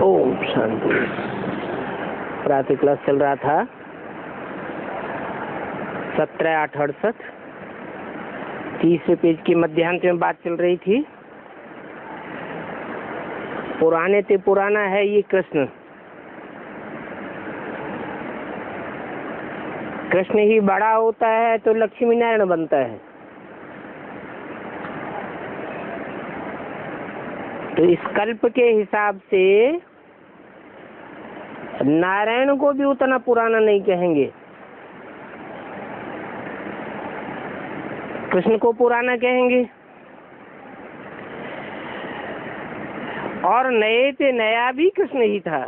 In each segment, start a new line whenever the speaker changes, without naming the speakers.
ओम शांति। प्रातः क्लास चल रहा था 17/8/68, 30वें पेज की मध्यांत में बात चल रही थी। पुराने ते पुराना है ये कृष्ण। कृष्ण ही बड़ा होता है तो लक्ष्मी नारायण बनता है। तो इस कल्प के हिसाब से नारायण को भी उतना पुराना नहीं कहेंगे, कृष्ण को पुराना कहेंगे। और नए से नया भी कृष्ण ही था।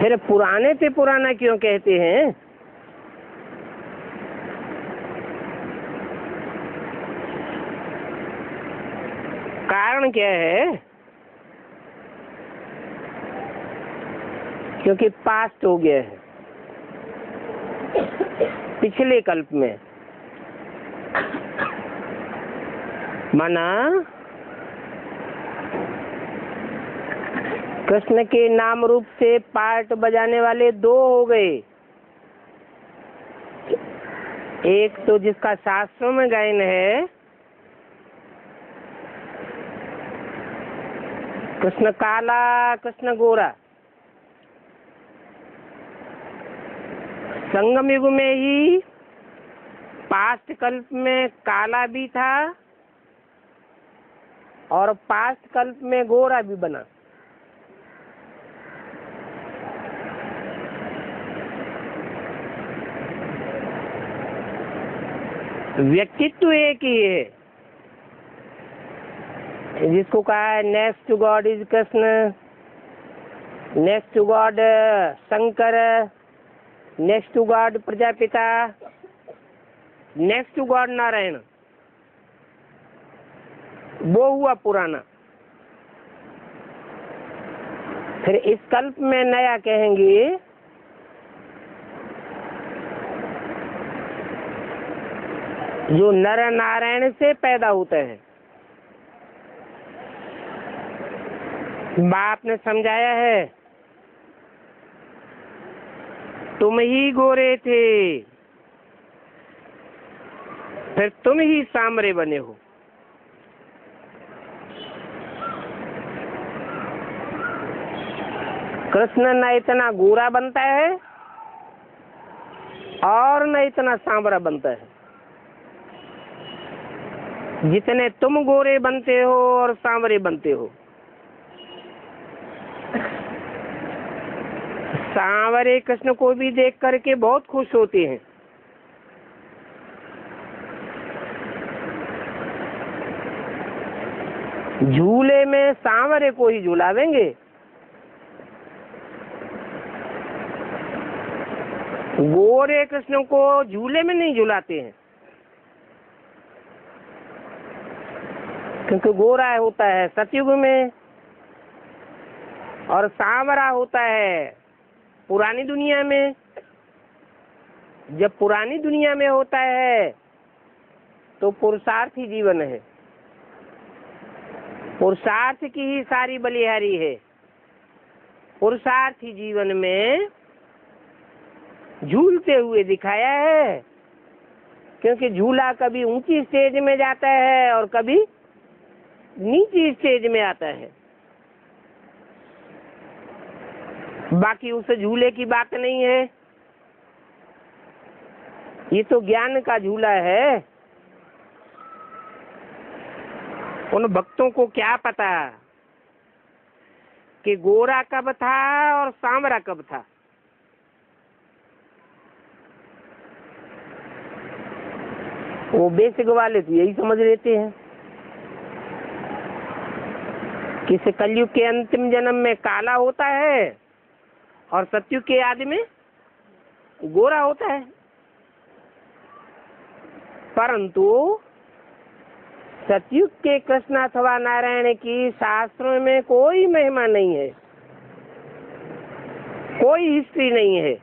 फिर पुराने से पुराना क्यों कहते हैं? कारण क्या है? क्योंकि पास्ट हो गया है पिछले कल्प में। माना कृष्ण के नाम रूप से पार्ट बजाने वाले दो हो गए। एक तो जिसका शास्त्रों में गायन है, कृष्ण काला कृष्ण गोरा। संगम युग में ही पास्ट कल्प में काला भी था और पास्ट कल्प में गोरा भी बना। व्यक्तित्व एक ही है। जिसको कहा है next to God is Krishna, next to God Shankar, next to God Prajapita, next to God Narayan. वो हुआ पुराना। फिर इस कल्प में नया कहेंगे जो नर नारायण से पैदा होता है। बाप ने समझाया है, तुम ही गोरे थे, फिर तुम ही सांवरे बने हो। कृष्ण न इतना गोरा बनता है और न इतना सांवरा बनता है। जितने तुम गोरे बनते हो और सांवरे बनते हो। सांवरे कृष्ण को भी देख करके बहुत खुश होते हैं। झूले में सांवरे को ही झूलावेंगे। गोरे कृष्ण को झूले में नहीं झुलाते हैं, क्योंकि गोरा होता है सतयुग में और सांवरा होता है पुरानी दुनिया में। जब पुरानी दुनिया में होता है तो पुरुषार्थी जीवन है, पुरुषार्थ की ही सारी बलिहारी है। पुरुषार्थी जीवन में झूलते हुए दिखाया है, क्योंकि झूला कभी ऊंची स्टेज में जाता है और कभी नीची स्टेज में आता है। बाकी उस झूले की बात नहीं है। ये तो ज्ञान का झूला है। उन भक्तों को क्या पता कि गोरा कब था और सांवरा कब था। वो बेसिक वाले तो यही समझ लेते हैं कि इस कलयुग के अंतिम जन्म में काला होता है और सतयुग के आदि में गोरा होता है। परंतु सतयुग के कृष्ण अथवा नारायण की शास्त्रों में कोई महिमा नहीं है, कोई हिस्ट्री नहीं है।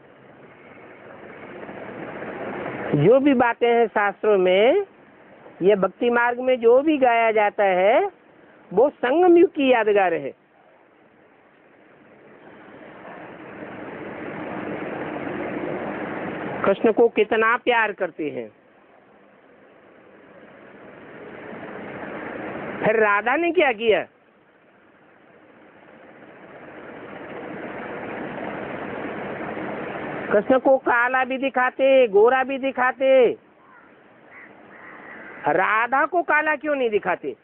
जो भी बातें हैं शास्त्रों में ये भक्ति मार्ग में जो भी गाया जाता है वो संगम युग की यादगार है। कृष्ण को कितना प्यार करते हैं। फिर राधा ने क्या किया? कृष्ण को काला भी दिखाते, गोरा भी दिखाते, राधा को काला क्यों नहीं दिखाते?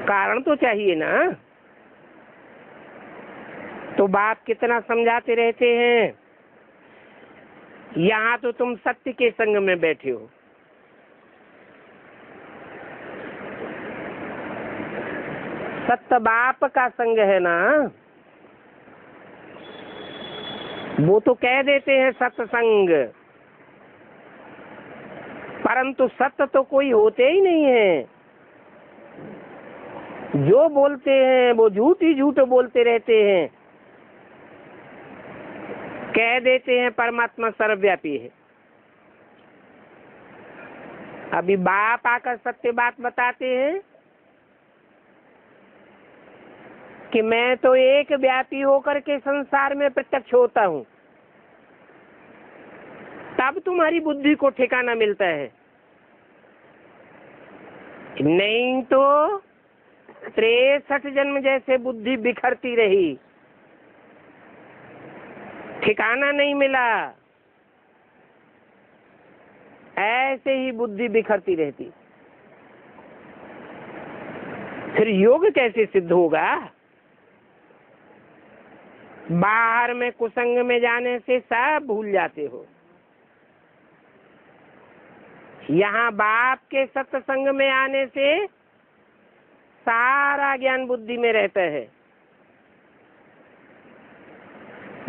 कारण तो चाहिए ना। तो बाप कितना समझाते रहते हैं, यहाँ तो तुम सत्य के संग में बैठे हो। सत्य बाप का संग है ना, वो तो कह देते हैं सत्संग, परंतु सत्य तो कोई होते ही नहीं है। जो बोलते हैं वो झूठ ही झूठ बोलते रहते हैं। कह देते हैं परमात्मा सर्वव्यापी है। अभी बाप आकर सत्य बात बताते हैं कि मैं तो एक व्यापी होकर के संसार में प्रत्यक्ष होता हूँ। तब तुम्हारी बुद्धि को ठिकाना मिलता है, नहीं तो 63 जन्म जैसे बुद्धि बिखरती रही, ठिकाना नहीं मिला। ऐसे ही बुद्धि बिखरती रहती। फिर योग कैसे सिद्ध होगा? बाहर में कुसंग में जाने से सब भूल जाते हो। यहाँ बाप के सत्संग में आने से सारा ज्ञान बुद्धि में रहता है।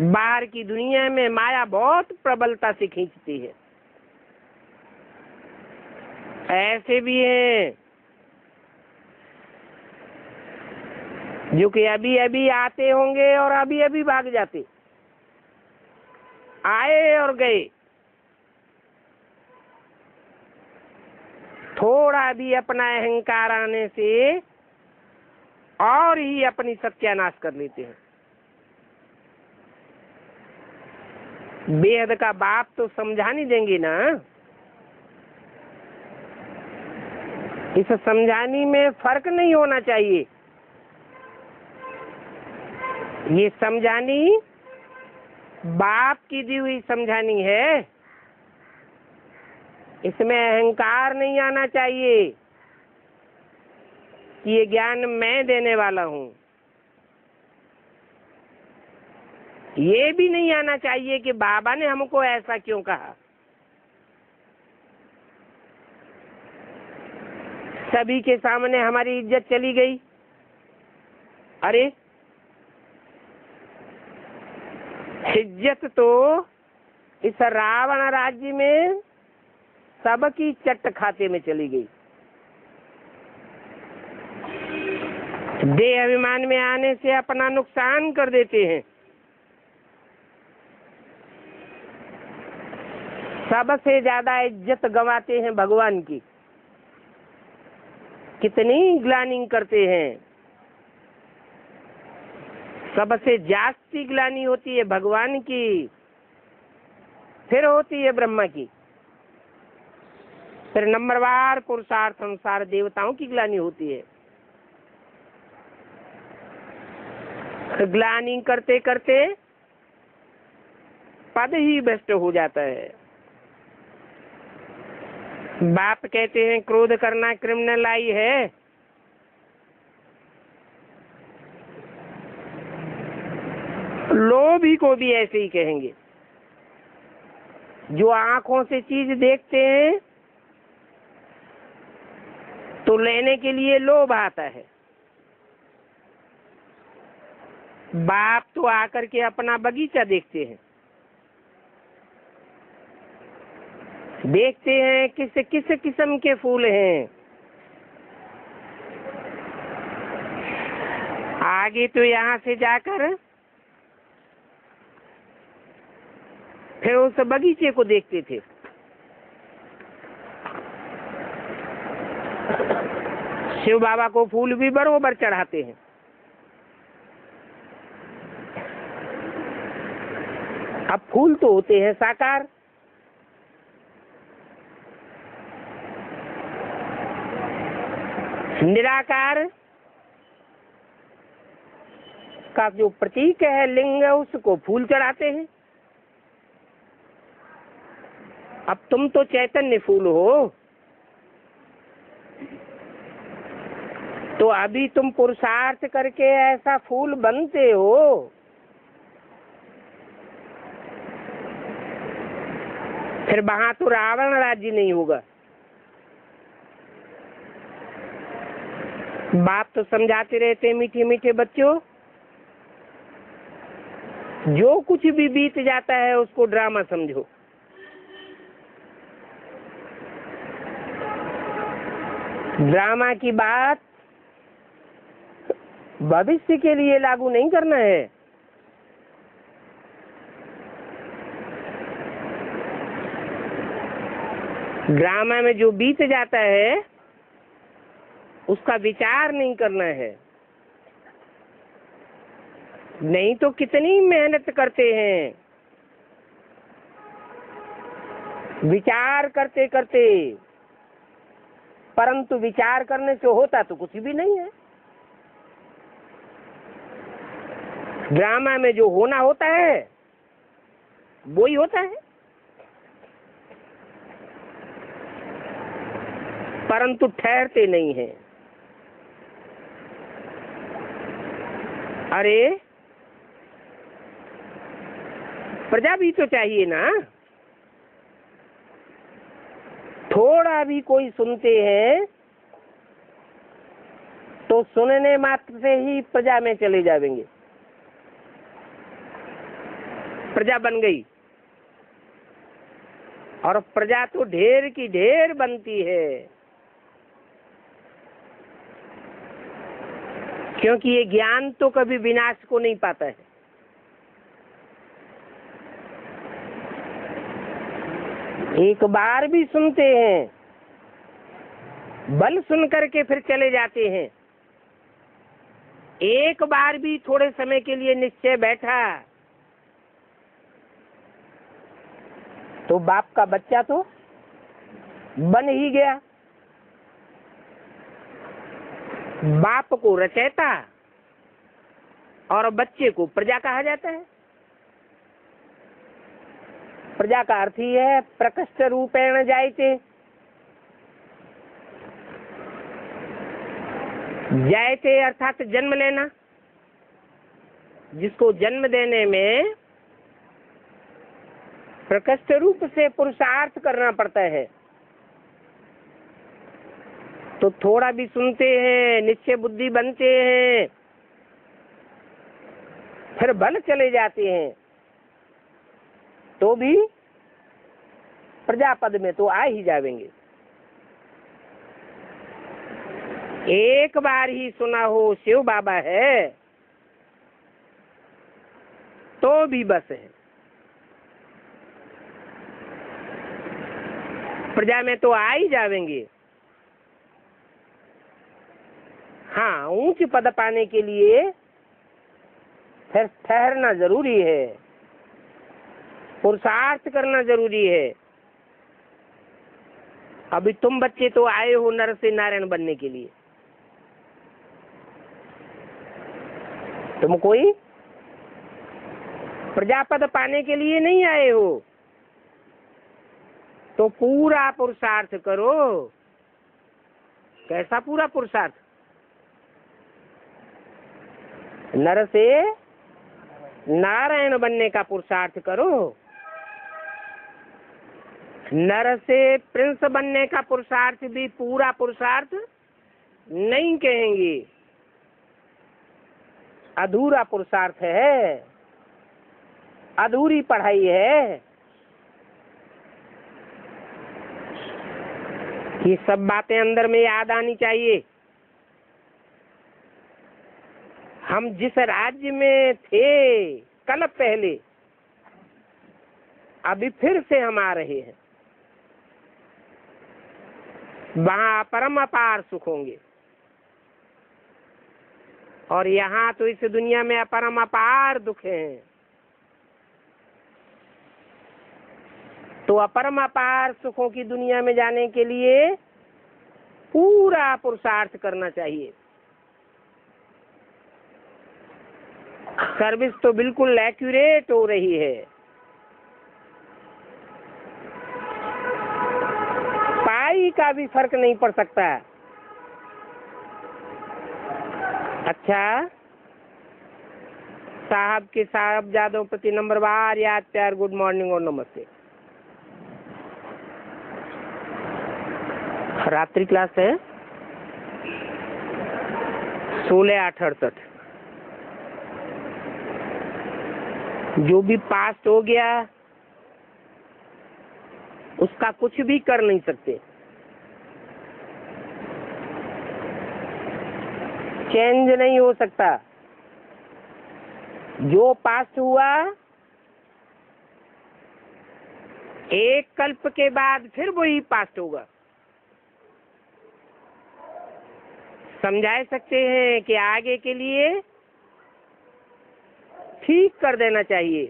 बाहर की दुनिया में माया बहुत प्रबलता से खींचती है। ऐसे भी हैं जो कि अभी अभी आते होंगे और अभी अभी भाग जाते, आए और गए। थोड़ा भी अपना अहंकार आने से और ही अपनी सत्यानाश कर लेते हैं। बेहद का बाप तो समझा नहीं देंगे ना। इस समझाने में फर्क नहीं होना चाहिए। ये समझानी बाप की दी हुई समझानी है। इसमें अहंकार नहीं आना चाहिए कि ये ज्ञान मैं देने वाला हूँ। ये भी नहीं आना चाहिए कि बाबा ने हमको ऐसा क्यों कहा। सभी के सामने हमारी इज्जत चली गई। अरे इज्जत तो इस रावण राज्य में सबकी चट खाते में चली गई। देह अभिमान में आने से अपना नुकसान कर देते हैं। सबसे ज्यादा इज्जत गंवाते हैं भगवान की। कितनी ग्लानि करते हैं। सबसे जास्ती ग्लानि होती है भगवान की, फिर होती है ब्रह्मा की, फिर नंबरवार पुरुषार्थ अनुसार देवताओं की ग्लानि होती है। ग्लानि करते करते पद ही भ्रष्ट हो जाता है। बाप कहते हैं क्रोध करना क्रिमिनलाई है। लोभी को भी ऐसे ही कहेंगे। जो आंखों से चीज देखते हैं तो लेने के लिए लोभ आता है। बाप तो आकर के अपना बगीचा देखते हैं, देखते हैं किस किस किस्म के फूल हैं। आगे तो यहाँ से जाकर फिर उस बगीचे को देखते थे। शिव बाबा को फूल भी बरोबर चढ़ाते हैं। अब फूल तो होते हैं साकार, निराकार का जो प्रतीक है लिंग, उसको फूल चढ़ाते हैं। अब तुम तो चैतन्य फूल हो, तो अभी तुम पुरुषार्थ करके ऐसा फूल बनते हो, फिर वहां तो रावण राज्य नहीं होगा। बाप तो समझाते रहते मीठे मीठे बच्चों, जो कुछ भी बीत जाता है उसको ड्रामा समझो। ड्रामा की बात भविष्य के लिए लागू नहीं करना है। ड्रामा में जो बीत जाता है उसका विचार नहीं करना है। नहीं तो कितनी मेहनत करते हैं विचार करते करते, परंतु विचार करने से होता तो कुछ भी नहीं है। ड्रामा में जो होना होता है वो ही होता है, परंतु ठहरते नहीं है। अरे प्रजा भी तो चाहिए ना, थोड़ा भी कोई सुनते हैं तो सुनने मात्र से ही प्रजा में चले जाएंगे। प्रजा बन गई, और प्रजा तो ढेर की ढेर बनती है, क्योंकि ये ज्ञान तो कभी विनाश को नहीं पाता है। एक बार भी सुनते हैं, बल सुन करके फिर चले जाते हैं। एक बार भी थोड़े समय के लिए निश्चय बैठा तो बाप का बच्चा तो बन ही गया। बाप को रचयिता और बच्चे को प्रजा कहा जाता है। प्रजा का अर्थ ही है प्रकृष्ट रूपेण जायते। जायते अर्थात जन्म लेना, जिसको जन्म देने में प्रकृष्ट रूप से पुरुषार्थ करना पड़ता है। तो थोड़ा भी सुनते हैं, निश्चय बुद्धि बनते हैं, फिर बल चले जाते हैं, तो भी प्रजापद में तो आ ही जाएंगे। एक बार ही सुना हो शिव बाबा है तो भी बस है, प्रजा में तो आ ही जाएंगे। हाँ, ऊंच पद पाने के लिए फिर ठहरना जरूरी है, पुरुषार्थ करना जरूरी है। अभी तुम बच्चे तो आए हो नर से नारायण बनने के लिए, तुम कोई प्रजापद पाने के लिए नहीं आए हो। तो पूरा पुरुषार्थ करो। कैसा पूरा पुरुषार्थ? नर से नारायण बनने का पुरुषार्थ करो। नर से प्रिंस बनने का पुरुषार्थ भी पूरा पुरुषार्थ नहीं कहेंगे, अधूरा पुरुषार्थ है, अधूरी पढ़ाई है। ये सब बातें अंदर में याद आनी चाहिए। हम जिस राज्य में थे कल पहले, अभी फिर से हम आ रहे हैं, वहां परम अपार सुख होंगे, और यहाँ तो इस दुनिया में अपरम अपार दुख हैं। तो अपरम अपार सुखों की दुनिया में जाने के लिए पूरा पुरुषार्थ करना चाहिए। सर्विस तो बिल्कुल एक्यूरेट हो रही है, पाई का भी फर्क नहीं पड़ सकता। अच्छा, साहब के साहबजादों प्रति नंबरवार याद प्यार, गुड मॉर्निंग और नमस्ते। रात्रि क्लास है 16/8/68। जो भी पास्ट हो गया उसका कुछ भी कर नहीं सकते, चेंज नहीं हो सकता। जो पास्ट हुआ एक कल्प के बाद फिर वही पास्ट होगा। समझा सकते हैं कि आगे के लिए ठीक कर देना चाहिए,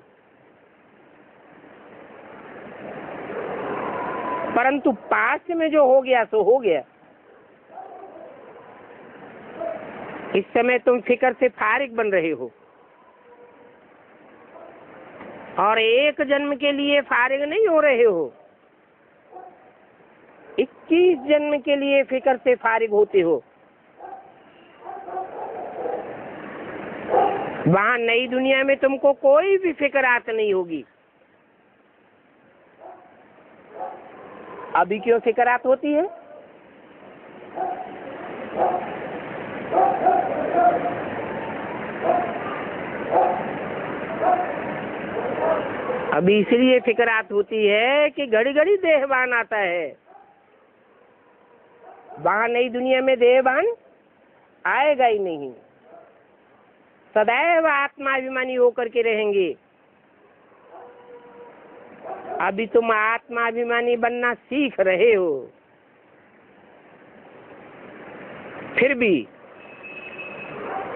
परंतु पास्ट में जो हो गया सो हो गया। इस समय तुम फिक्र से फारिग बन रहे हो, और एक जन्म के लिए फारिग नहीं हो रहे हो, 21 जन्म के लिए फिक्र से फारिग होते हो। वहां नई दुनिया में तुमको कोई भी फिक्रात नहीं होगी। अभी क्यों फिक्रात होती है? अभी इसलिए फिक्रात होती है कि घड़ी घड़ी देहवान आता है। वहां नई दुनिया में देहवान आएगा ही नहीं, सदैव आत्माभिमानी होकर के रहेंगे। अभी तुम आत्माभिमानी बनना सीख रहे हो, फिर भी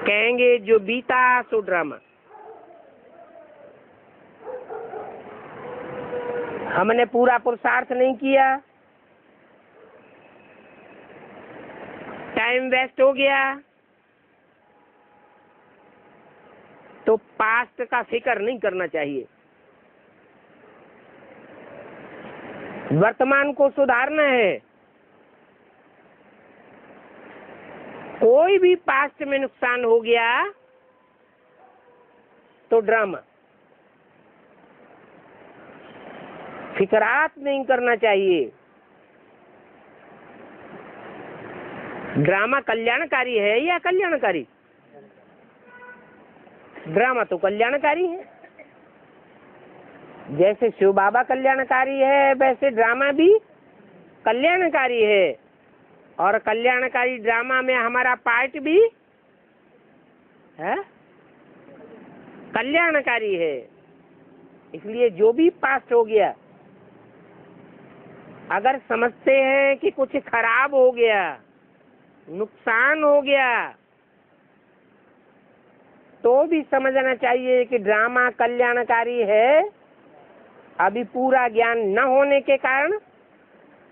कहेंगे जो बीता सो ड्रामा। हमने पूरा पुरुषार्थ नहीं किया, टाइम वेस्ट हो गया, तो पास्ट का फिक्र नहीं करना चाहिए। वर्तमान को सुधारना है। कोई भी पास्ट में नुकसान हो गया तो ड्रामा, फिक्रात नहीं करना चाहिए। ड्रामा कल्याणकारी है या कल्याणकारी? ड्रामा तो कल्याणकारी है। जैसे शिव बाबा कल्याणकारी है, वैसे ड्रामा भी कल्याणकारी है, और कल्याणकारी ड्रामा में हमारा पार्ट भी है, कल्याणकारी है। इसलिए जो भी पास्ट हो गया, अगर समझते हैं कि कुछ खराब हो गया, नुकसान हो गया, तो भी समझना चाहिए कि ड्रामा कल्याणकारी है। अभी पूरा ज्ञान न होने के कारण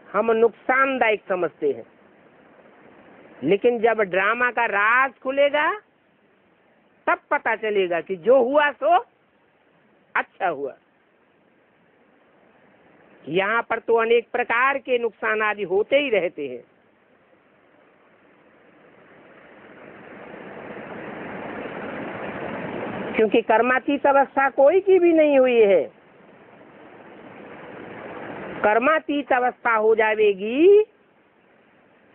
हम नुकसानदायक समझते हैं, लेकिन जब ड्रामा का राज खुलेगा तब पता चलेगा कि जो हुआ सो अच्छा हुआ। यहाँ पर तो अनेक प्रकार के नुकसान आदि होते ही रहते हैं। क्योंकि कर्मातीत अवस्था कोई की भी नहीं हुई है। कर्मातीत अवस्था हो जाएगी,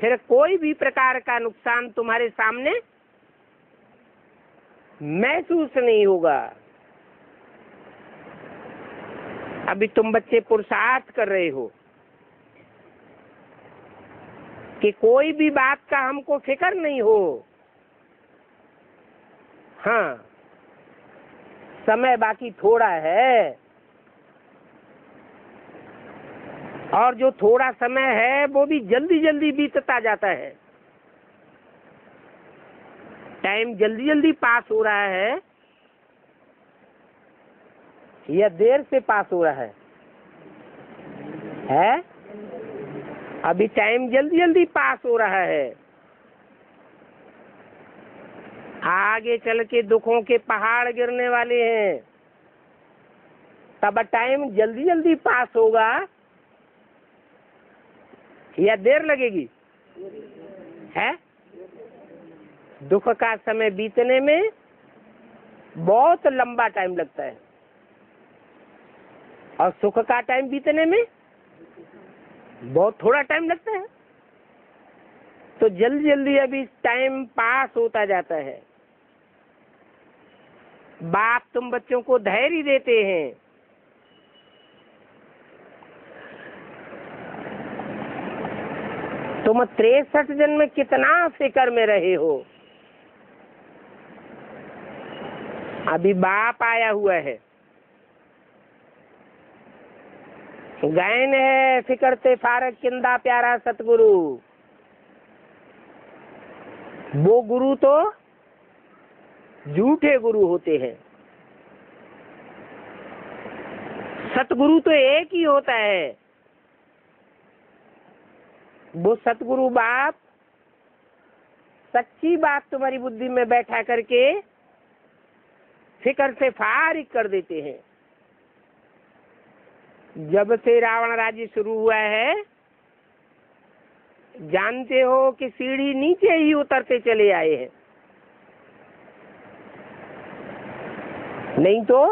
फिर कोई भी प्रकार का नुकसान तुम्हारे सामने महसूस नहीं होगा। अभी तुम बच्चे पुरुषार्थ कर रहे हो कि कोई भी बात का हमको फिक्र नहीं हो। हाँ, समय बाकी थोड़ा है, और जो थोड़ा समय है वो भी जल्दी जल्दी बीतता जाता है। टाइम जल्दी जल्दी पास हो रहा है या देर से पास हो रहा है? अभी टाइम जल्दी जल्दी पास हो रहा है। आगे चल के दुखों के पहाड़ गिरने वाले हैं, तब टाइम जल्दी जल्दी पास होगा या देर लगेगी? है? दुख का समय बीतने में बहुत लंबा टाइम लगता है और सुख का टाइम बीतने में बहुत थोड़ा टाइम लगता है। तो जल्दी जल्दी अभी टाइम पास होता जाता है। बाप तुम बच्चों को धैर्य देते हैं, तुम 63 जन्म कितना फिक्र में रहे हो। अभी बाप आया हुआ है, गायन है फिक्र से फारक किंदा प्यारा सतगुरु। वो गुरु तो झूठे गुरु होते हैं, सतगुरु तो एक ही होता है। वो सतगुरु बाप सच्ची बात तुम्हारी बुद्धि में बैठा करके फिक्र से फारिग कर देते हैं। जब से रावण राज्य शुरू हुआ है, जानते हो कि सीढ़ी नीचे ही उतरते चले आए हैं। नहीं तो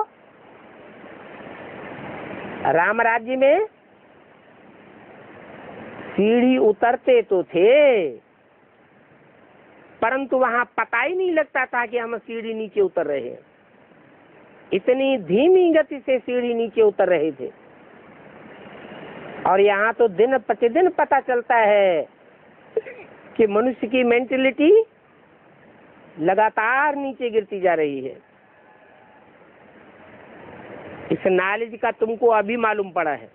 राम राज्य में सीढ़ी उतरते तो थे, परंतु वहां पता ही नहीं लगता था कि हम सीढ़ी नीचे उतर रहे हैं। इतनी धीमी गति से सीढ़ी नीचे उतर रहे थे। और यहाँ तो दिन प्रतिदिन पता चलता है कि मनुष्य की मेंटलिटी लगातार नीचे गिरती जा रही है। इस नॉलेज का तुमको अभी मालूम पड़ा है,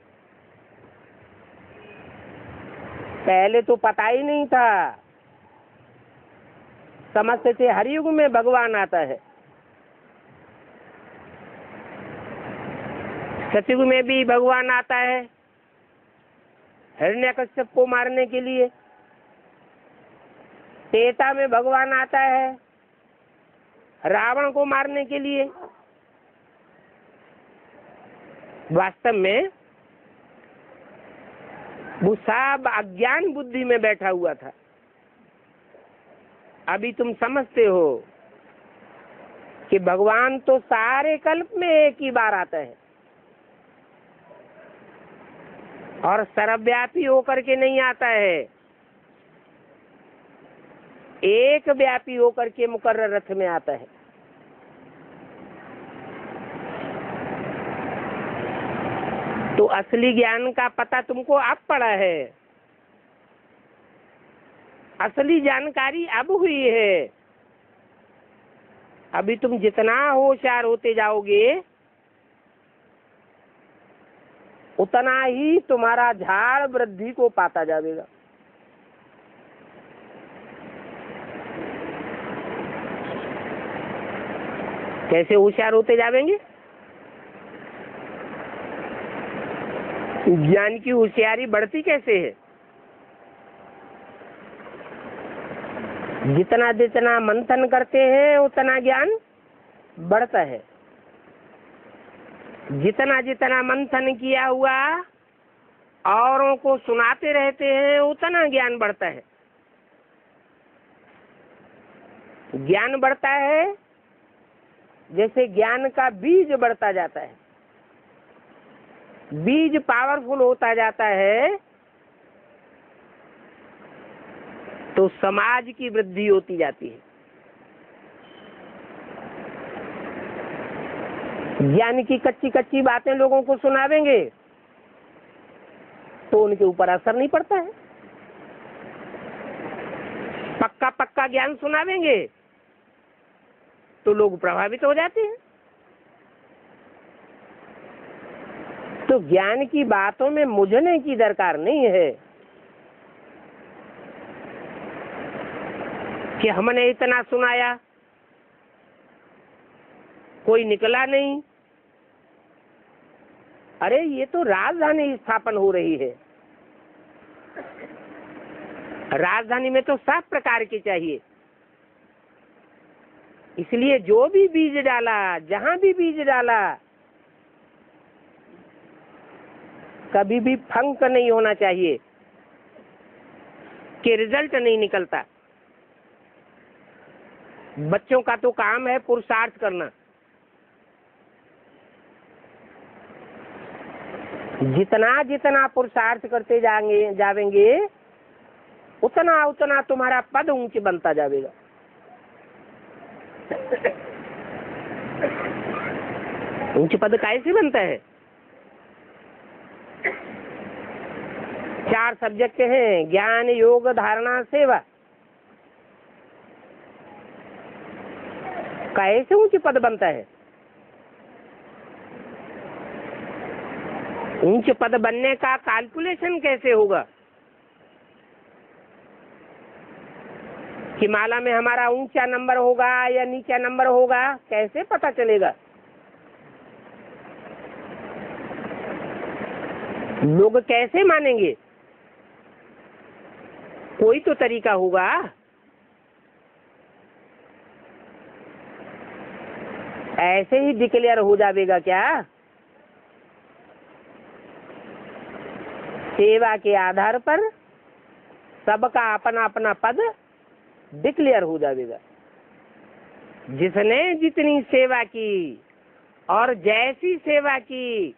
पहले तो पता ही नहीं था। समझते थे हर युग में भगवान आता है, सतयुग में भी भगवान आता है हिरण्यकश्यप को मारने के लिए, त्रेता में भगवान आता है रावण को मारने के लिए। वास्तव में वो सब अज्ञान बुद्धि में बैठा हुआ था। अभी तुम समझते हो कि भगवान तो सारे कल्प में एक ही बार आता है और सर्वव्यापी होकर के नहीं आता है, एक व्यापी होकर के मुकर्रर रथ में आता है। तो असली ज्ञान का पता तुमको अब पड़ा है, असली जानकारी अब हुई है। अभी तुम जितना होशियार होते जाओगे उतना ही तुम्हारा झाड़ वृद्धि को पाता जाएगा। कैसे होशियार होते जाएंगे? ज्ञान की होशियारी बढ़ती कैसे है? जितना जितना मंथन करते हैं उतना ज्ञान बढ़ता है। जितना जितना मंथन किया हुआ औरों को सुनाते रहते हैं उतना ज्ञान बढ़ता है। ज्ञान बढ़ता है जैसे ज्ञान का बीज बढ़ता जाता है, बीज पावरफुल होता जाता है तो समाज की वृद्धि होती जाती है। ज्ञान की कच्ची कच्ची बातें लोगों को सुनावेंगे तो उनके ऊपर असर नहीं पड़ता है। पक्का पक्का ज्ञान सुनावेंगे तो लोग प्रभावित हो जाते हैं। तो ज्ञान की बातों में मुझने की दरकार नहीं है कि हमने इतना सुनाया, कोई निकला नहीं। अरे ये तो राजधानी स्थापन हो रही है, राजधानी में तो सब प्रकार की चाहिए। इसलिए जो भी बीज डाला, जहां भी बीज डाला, कभी भी फंक नहीं होना चाहिए कि रिजल्ट नहीं निकलता। बच्चों का तो काम है पुरुषार्थ करना। जितना जितना पुरुषार्थ करते जावेंगे उतना उतना तुम्हारा पद ऊंचे बनता जाएगा। ऊंचे पद कैसे बनता है? 4 सब्जेक्ट हैं, ज्ञान, योग, धारणा, सेवा। कैसे ऊंचे पद बनता है? ऊंचे पद बनने का कैलकुलेशन कैसे होगा कि माला में हमारा ऊंचा नंबर होगा या नीचा नंबर होगा, कैसे पता चलेगा? लोग कैसे मानेंगे? कोई तो तरीका होगा। ऐसे ही डिक्लेयर हो जाएगा क्या? सेवा के आधार पर सबका अपना अपना पद डिक्लेयर हो जाएगा। जिसने जितनी सेवा की और जैसी सेवा की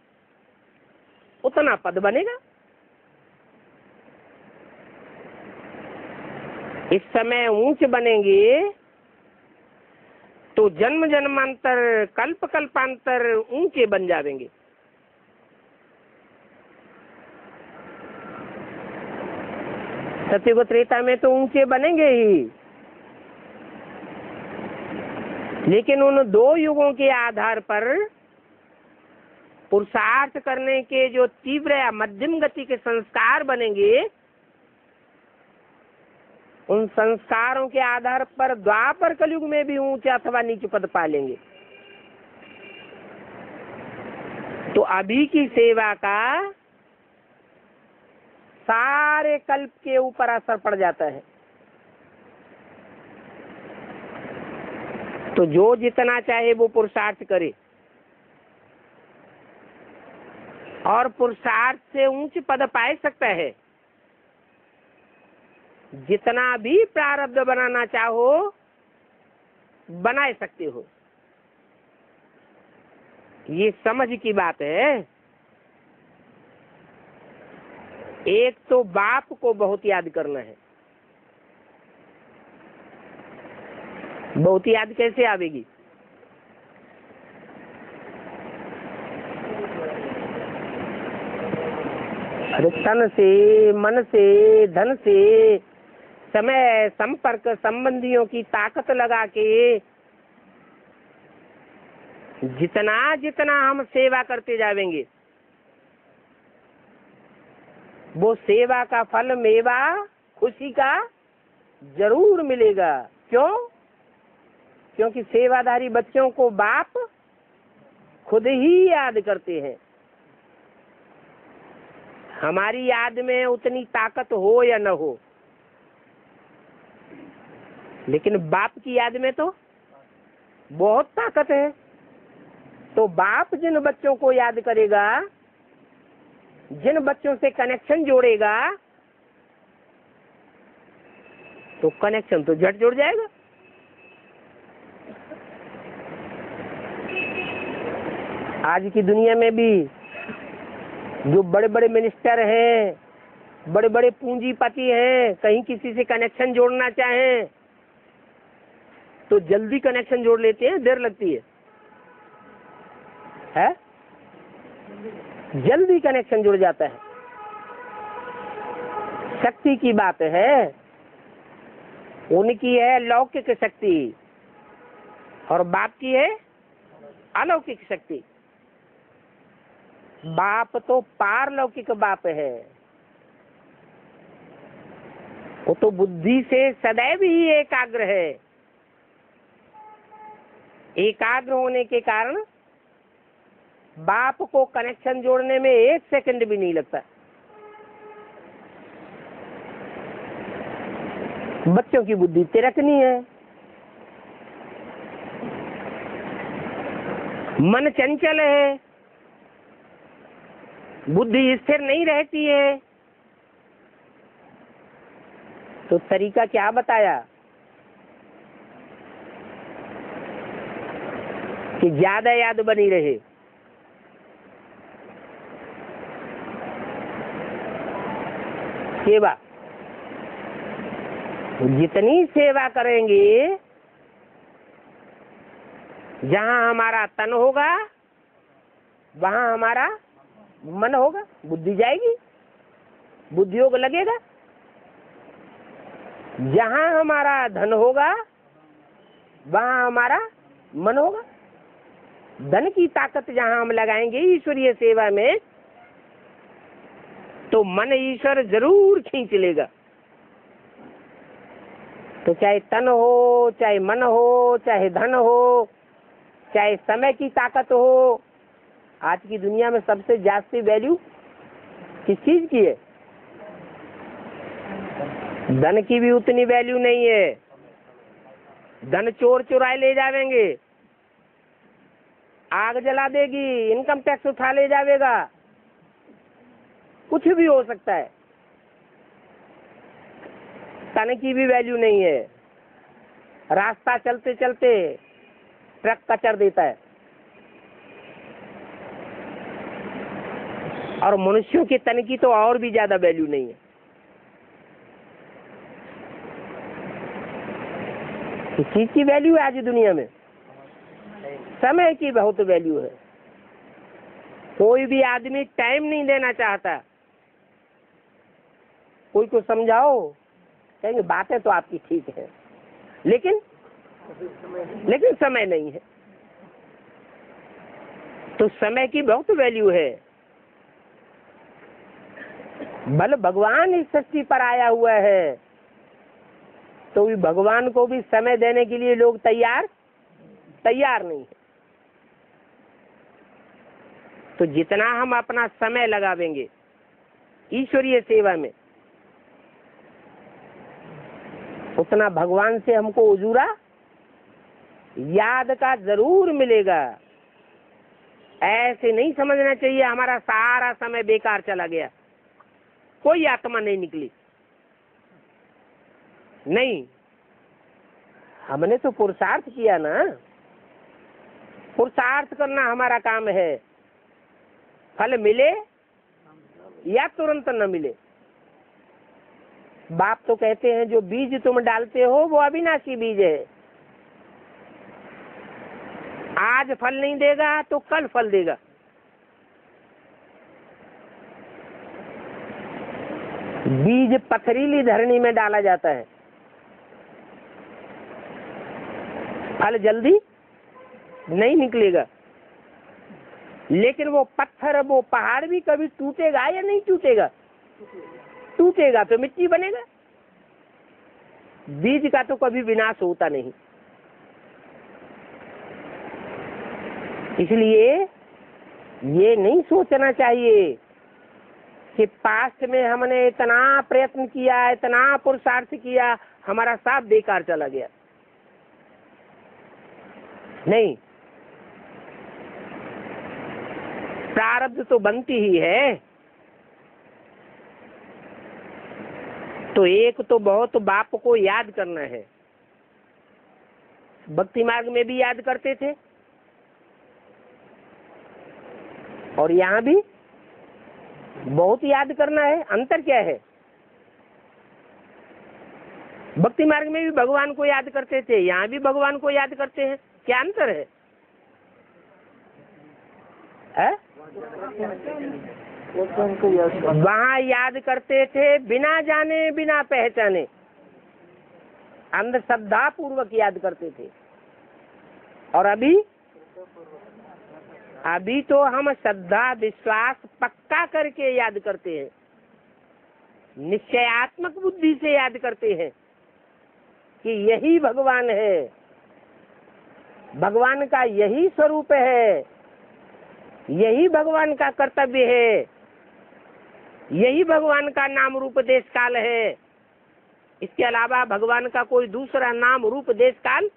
उतना पद बनेगा। इस समय ऊंच बनेंगे तो जन्म जन्मांतर, कल्प कल्पांतर ऊंचे बन जाएंगे। सत्ययुग त्रेता में तो ऊंचे बनेंगे ही, लेकिन उन 2 युगों के आधार पर पुरुषार्थ करने के जो तीव्र या मध्यम गति के संस्कार बनेंगे, उन संस्कारों के आधार पर द्वापर कलयुग में भी ऊंचा अथवा नीचे पद पा लेंगे। तो अभी की सेवा का सारे कल्प के ऊपर असर पड़ जाता है। तो जो जितना चाहे वो पुरुषार्थ करे, और पुरुषार्थ से ऊंच पद पाए सकता है। जितना भी प्रारब्ध बनाना चाहो बना सकते हो। ये समझ की बात है। एक तो बाप को बहुत याद करना है। बहुत याद कैसे आवेगी? अरे तन से, मन से, धन से, समय, संपर्क, संबंधियों की ताकत लगा के जितना जितना हम सेवा करते जाएंगे, वो सेवा का फल, मेवा, खुशी का जरूर मिलेगा। क्यों? क्योंकि सेवाधारी बच्चों को बाप खुद ही याद करते हैं। हमारी याद में उतनी ताकत हो या न हो, लेकिन बाप की याद में तो बहुत ताकत है। तो बाप जिन बच्चों को याद करेगा, जिन बच्चों से कनेक्शन जोड़ेगा, तो कनेक्शन तो झट जुड़ जाएगा। आज की दुनिया में भी जो बड़े बड़े मिनिस्टर हैं, बड़े बड़े पूंजीपति हैं, कहीं किसी से कनेक्शन जोड़ना चाहें तो जल्दी कनेक्शन जोड़ लेते हैं, देर लगती है? जल्दी कनेक्शन जुड़ जाता है। शक्ति की बात है, उनकी है लौकिक शक्ति और बाप की है अलौकिक शक्ति। बाप तो पारलौकिक बाप है, वो तो बुद्धि से सदैव ही एकाग्र है। एकाग्र होने के कारण बाप को कनेक्शन जोड़ने में 1 सेकंड भी नहीं लगता। बच्चों की बुद्धि तिरकनी है, मन चंचल है, बुद्धि स्थिर नहीं रहती है। तो तरीका क्या बताया कि ज्यादा याद बनी रहे। सेवा, जितनी सेवा करेंगे, जहां हमारा तन होगा वहां हमारा मन होगा, बुद्धि जाएगी, बुद्धि योग लगेगा। जहां हमारा धन होगा वहां हमारा मन होगा। धन की ताकत जहां हम लगाएंगे ईश्वरीय सेवा में, तो मन ईश्वर जरूर खींच लेगा। तो चाहे तन हो, चाहे मन हो, चाहे धन हो, चाहे समय की ताकत हो, आज की दुनिया में सबसे ज्यादा वैल्यू किस चीज की है? धन की भी उतनी वैल्यू नहीं है। धन चोर चुराए ले जावेंगे, आग जला देगी, इनकम टैक्स उठा ले जावेगा, कुछ भी हो सकता है। तन की भी वैल्यू नहीं है। रास्ता चलते चलते ट्रक कचर देता है, और मनुष्यों के तन की तो और भी ज्यादा वैल्यू नहीं है। किस चीज की वैल्यू है आज दुनिया में? समय की बहुत वैल्यू है। कोई भी आदमी टाइम नहीं देना चाहता। कोई को समझाओ, कहेंगे बातें तो आपकी ठीक है, लेकिन समय नहीं है। तो समय की बहुत वैल्यू है। बल भगवान इस सृष्टि पर आया हुआ है, तो भी भगवान को भी समय देने के लिए लोग तैयार नहीं है। तो जितना हम अपना समय लगावेंगे ईश्वरीय सेवा में, उतना भगवान से हमको उजूरा याद का जरूर मिलेगा। ऐसे नहीं समझना चाहिए हमारा सारा समय बेकार चला गया, कोई आत्मा नहीं निकली। नहीं, हमने तो पुरुषार्थ किया ना। पुरुषार्थ करना हमारा काम है। फल मिले या तुरंत न मिले। बाप तो कहते हैं जो बीज तुम डालते हो वो अविनाशी बीज है। आज फल नहीं देगा तो कल फल देगा। बीज पथरीली धरनी में डाला जाता है, फल जल्दी नहीं निकलेगा। लेकिन वो पत्थर, वो पहाड़ भी कभी टूटेगा या नहीं टूटेगा? टूटेगा तो मिट्टी बनेगा। बीज का तो कभी विनाश होता नहीं। इसलिए ये नहीं सोचना चाहिए कि पास्ट में हमने इतना प्रयत्न किया, इतना पुरुषार्थ किया, हमारा सब बेकार चला गया। नहीं, प्रारब्ध तो बनती ही है। तो एक तो बहुत बाप को याद करना है। भक्ति मार्ग में भी याद करते थे और यहाँ भी बहुत याद करना है। अंतर क्या है? भक्ति मार्ग में भी भगवान को याद करते थे, यहाँ भी भगवान को याद करते हैं। क्या अंतर है? वहाँ याद करते थे बिना जाने बिना पहचाने, अंधश्रद्धा पूर्वक याद करते थे। और अभी अभी तो हम श्रद्धा विश्वास पक्का करके याद करते हैं, निश्चयात्मक बुद्धि से याद करते हैं कि यही भगवान है, भगवान का यही स्वरूप है, यही भगवान का कर्तव्य है, यही भगवान का नाम रूप देश काल है। इसके अलावा भगवान का कोई दूसरा नाम रूप देश काल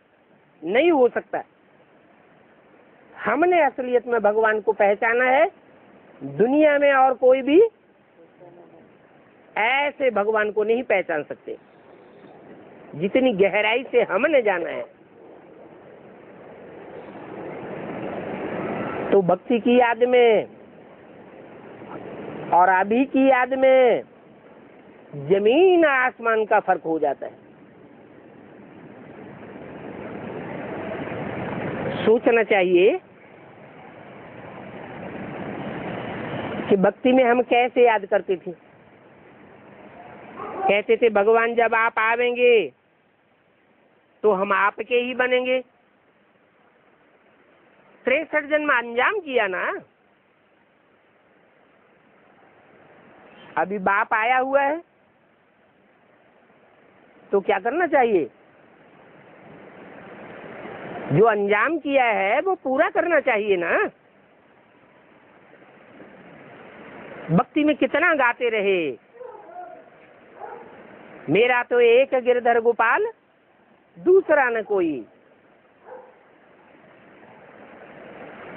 नहीं हो सकता। हमने असलियत में भगवान को पहचाना है, दुनिया में और कोई भी ऐसे भगवान को नहीं पहचान सकते जितनी गहराई से हमने जाना है। तो भक्ति की याद में और अभी की याद में जमीन आसमान का फर्क हो जाता है। सोचना चाहिए कि भक्ति में हम कैसे याद करते थे। कहते थे भगवान जब आप आवेंगे तो हम आपके ही बनेंगे। 63 जन्म अंजाम किया ना, अभी बाप आया हुआ है तो क्या करना चाहिए? जो अंजाम किया है वो पूरा करना चाहिए ना। भक्ति में कितना गाते रहे, मेरा तो एक गिरधर गोपाल दूसरा न कोई।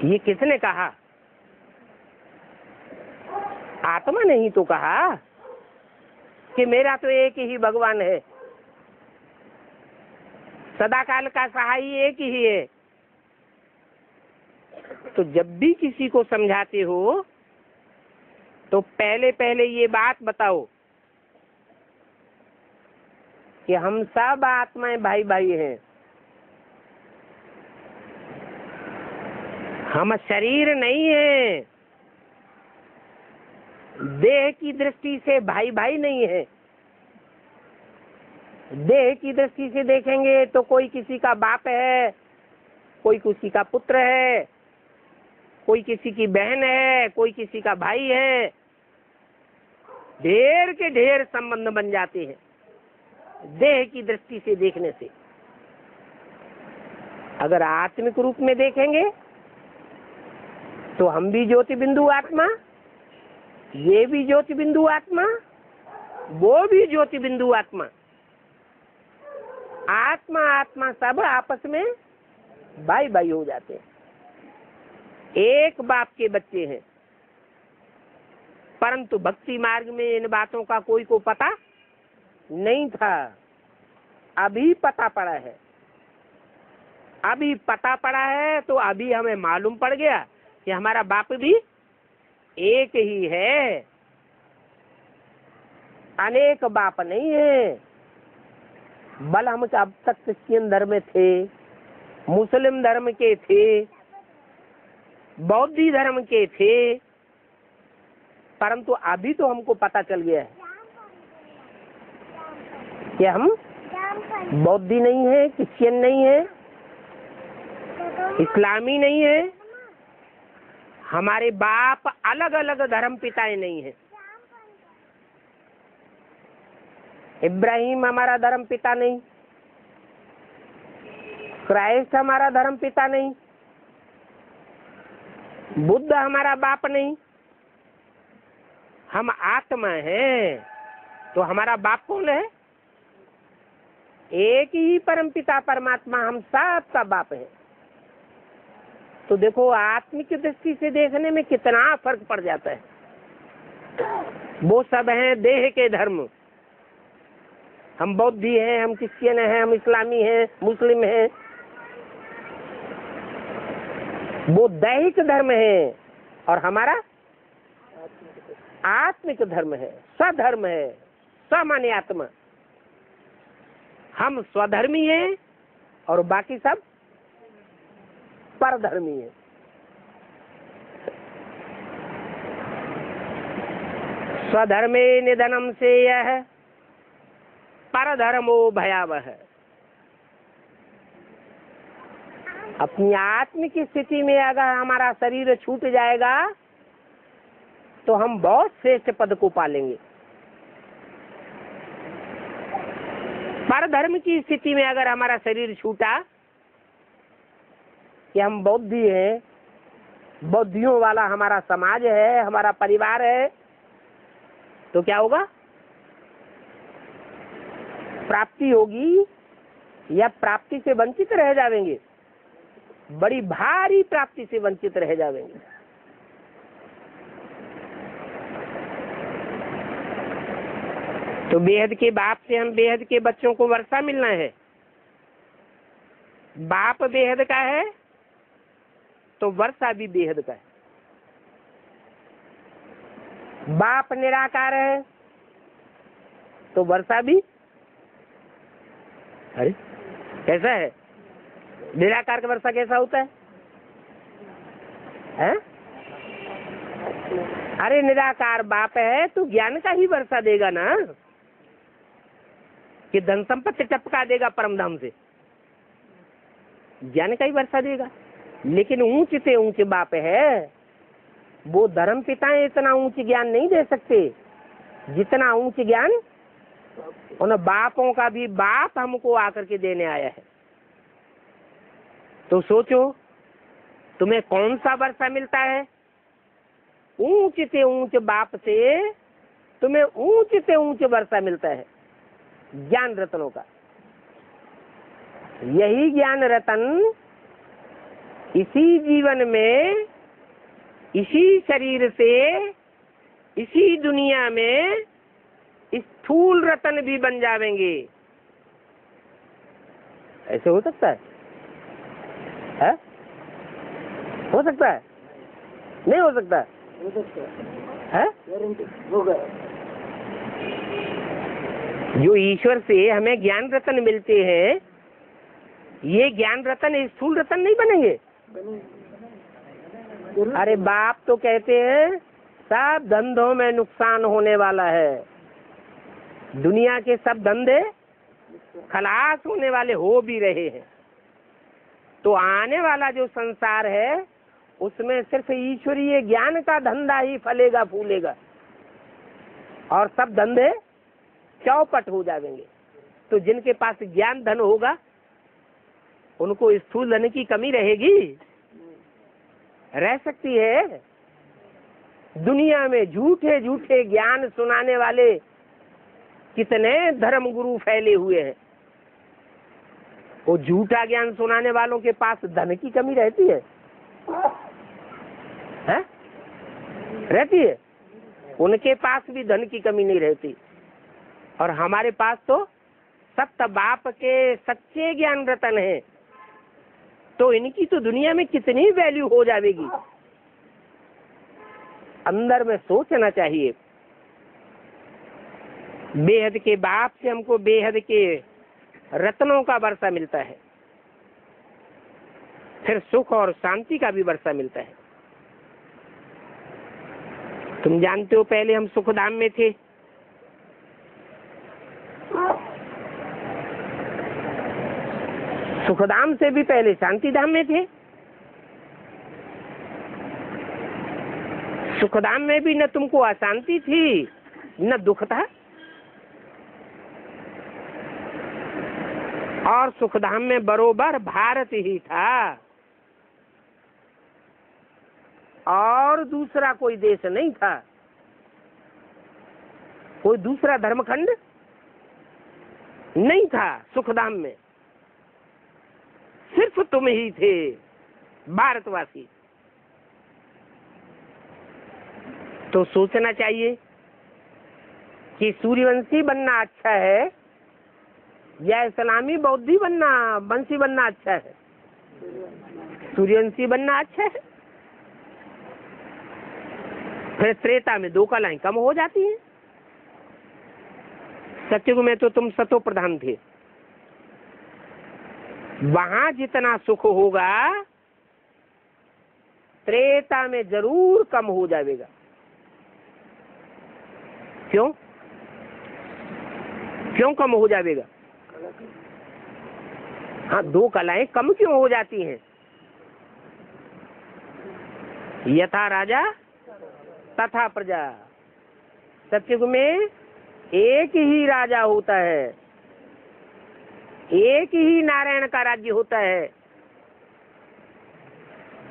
ये किसने कहा? आत्मा ने ही तो कहा कि मेरा तो एक ही भगवान है, सदाकाल का सहाय एक ही है। तो जब भी किसी को समझाते हो तो पहले पहले ये बात बताओ कि हम सब आत्माएं भाई भाई हैं। हम शरीर नहीं है, देह की दृष्टि से भाई भाई नहीं है। देह की दृष्टि से देखेंगे तो कोई किसी का बाप है, कोई किसी का पुत्र है, कोई किसी की बहन है, कोई किसी का भाई है। ढेर के ढेर संबंध बन जाते हैं देह की दृष्टि से देखने से। अगर आत्मिक रूप में देखेंगे तो हम भी ज्योति बिंदु आत्मा, ये भी ज्योति बिंदु आत्मा, वो भी ज्योति बिंदु आत्मा। आत्मा आत्मा सब आपस में भाई भाई हो जाते हैं, एक बाप के बच्चे हैं। परंतु भक्ति मार्ग में इन बातों का कोई को पता नहीं था, अभी पता पड़ा है। अभी पता पड़ा है तो अभी हमें मालूम पड़ गया कि हमारा बाप भी एक ही है, अनेक बाप नहीं है। बल हम अब तक क्रिश्चियन धर्म में थे, मुस्लिम धर्म के थे, बौद्धी धर्म के थे, परंतु अभी तो हमको पता चल गया है कि हम बौद्धी नहीं है, क्रिश्चियन नहीं है, इस्लामी नहीं है। हमारे बाप अलग अलग धर्म पिताएं नहीं है। इब्राहिम हमारा धर्म पिता नहीं, क्राइस्ट हमारा धर्म पिता नहीं, बुद्ध हमारा बाप नहीं। हम आत्मा हैं तो हमारा बाप कौन है? एक ही परम पिता परमात्मा हम सब का बाप है। तो देखो आत्मिक दृष्टि से देखने में कितना फर्क पड़ जाता है। वो सब हैं देह के धर्म, हम बौद्धी हैं, हम क्रिश्चियन हैं, हम इस्लामी हैं, मुस्लिम हैं। वो दैहिक धर्म है और हमारा आत्मिक धर्म है, स्वधर्म है, स्वमान्य आत्मा। हम स्वधर्मी हैं और बाकी सब परधर्मी है। स्वधर्मे निधनम से यह परधर्मो भयावह। अपनी आत्मिक स्थिति में अगर हमारा शरीर छूट जाएगा तो हम बहुत श्रेष्ठ पद को पालेंगे। परधर्म की स्थिति में अगर हमारा शरीर छूटा कि हम बौद्धि हैं, बौद्धियों वाला हमारा समाज है, हमारा परिवार है, तो क्या होगा? प्राप्ति होगी या प्राप्ति से वंचित रह जाएंगे? बड़ी भारी प्राप्ति से वंचित रह जाएंगे। तो बेहद के बाप से हम बेहद के बच्चों को वर्षा मिलना है। बाप बेहद का है तो वर्षा भी बेहद का है। बाप निराकार है तो वर्षा भी, अरे कैसा है? निराकार का वर्षा कैसा होता है? हैं? अरे निराकार बाप है तो ज्ञान का ही वर्षा देगा ना, कि धन संपत्ति टपका देगा परम धाम से, ज्ञान का ही वर्षा देगा। लेकिन ऊंच से ऊंच बाप है, वो धर्म पिताएं इतना ऊंच ज्ञान नहीं दे सकते जितना ऊंच ज्ञान उन बापों का भी बाप हमको आकर के देने आया है। तो सोचो तुम्हें कौन सा वर्षा मिलता है? ऊंच से ऊंच बाप से तुम्हें ऊंच से ऊंच वर्षा मिलता है ज्ञान रत्नों का। यही ज्ञान रतन इसी जीवन में, इसी शरीर से, इसी दुनिया में स्थूल रतन भी बन जाएंगे। ऐसे हो सकता है? हो सकता है? नहीं हो सकता है? जो ईश्वर से हमें ज्ञान रतन मिलते हैं, ये ज्ञान रतन स्थूल रतन नहीं बनेंगे। अरे बाप तो कहते हैं सब धंधों में नुकसान होने वाला है, दुनिया के सब धंधे खलास होने वाले हो भी रहे हैं। तो आने वाला जो संसार है उसमें सिर्फ ईश्वरीय ज्ञान का धंधा ही फलेगा फूलेगा और सब धंधे चौपट हो जाएंगे। तो जिनके पास ज्ञान धन होगा उनको स्थूल धन की कमी रहेगी? रह सकती है? दुनिया में झूठे झूठे ज्ञान सुनाने वाले कितने धर्म गुरु फैले हुए हैं। वो झूठा ज्ञान सुनाने वालों के पास धन की कमी रहती है? हैं? रहती है? उनके पास भी धन की कमी नहीं रहती। और हमारे पास तो सत्य बाप के सच्चे ज्ञान रतन है, तो इनकी तो दुनिया में कितनी वैल्यू हो जाएगी। अंदर में सोचना चाहिए। बेहद के बाप से हमको बेहद के रत्नों का वर्षा मिलता है, फिर सुख और शांति का भी वर्षा मिलता है। तुम जानते हो पहले हम सुखधाम में थे, सुखधाम से भी पहले शांति धाम में थे। सुखधाम में भी न तुमको अशांति थी न दुख था, और सुखधाम में बरोबर भारत ही था और दूसरा कोई देश नहीं था, कोई दूसरा धर्मखंड नहीं था। सुखधाम में सिर्फ तुम ही थे भारतवासी। तो सोचना चाहिए कि सूर्यवंशी बनना अच्छा है या इस्लामी बौद्धि बनना, वंशी बनना अच्छा है? सूर्यवंशी बनना अच्छा है। फिर त्रेता में दो कलाएं कम हो जाती हैं। सतयुग में तो तुम सतो प्रधान थे, वहां जितना सुख होगा त्रेता में जरूर कम हो जाएगा। क्यों? क्यों कम हो जाएगा? हाँ, दो कलाएं कम क्यों हो जाती हैं? यथा राजा तथा प्रजा। सतयुग में एक ही राजा होता है, एक ही नारायण का राज्य होता है।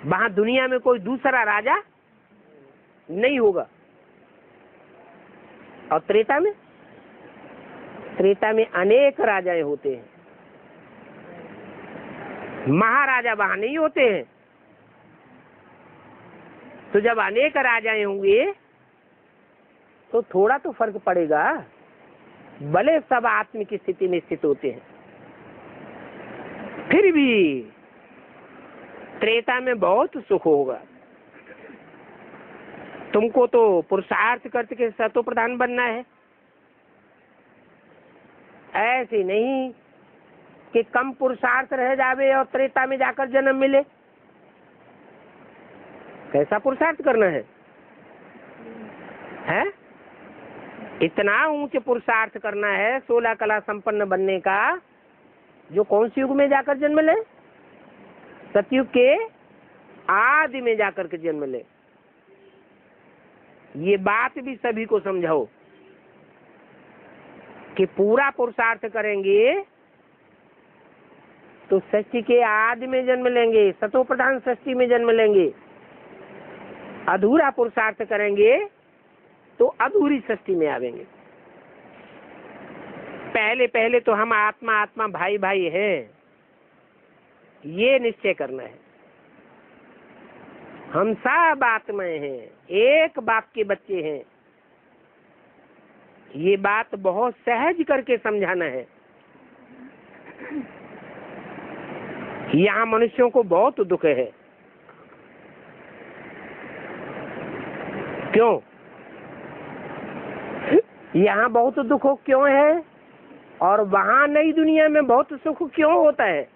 वहां दुनिया में कोई दूसरा राजा नहीं होगा। और त्रेता में अनेक राजाएं होते हैं, महाराजा वहां नहीं होते हैं। तो जब अनेक राजाएं होंगे तो थोड़ा तो फर्क पड़ेगा, भले सब आत्म की स्थिति में स्थित होते हैं, फिर भी त्रेता में बहुत सुख होगा। तुमको तो पुरुषार्थ करके सतो प्रधान बनना है, ऐसे नहीं कि कम पुरुषार्थ रह जावे और त्रेता में जाकर जन्म मिले। कैसा पुरुषार्थ करना है? इतना ऊंच पुरुषार्थ करना है 16 कला संपन्न बनने का, जो कौन सी युग में जाकर जन्म ले? सतयुग के आदि में जाकर के जन्म ले। ये बात भी सभी को समझाओ कि पूरा पुरुषार्थ करेंगे तो सृष्टि के आदि में जन्म लेंगे, सतो प्रधान सृष्टि में जन्म लेंगे। अधूरा पुरुषार्थ करेंगे तो अधूरी सृष्टि में आवेंगे। पहले तो हम आत्मा आत्मा भाई भाई हैं, ये निश्चय करना है। हम सब आत्माएं हैं, एक बाप के बच्चे हैं। ये बात बहुत सहज करके समझाना है। यहाँ मनुष्यों को बहुत दुख है। क्यों? यहाँ बहुत दुख क्यों है और वहां नई दुनिया में बहुत सुख क्यों होता है?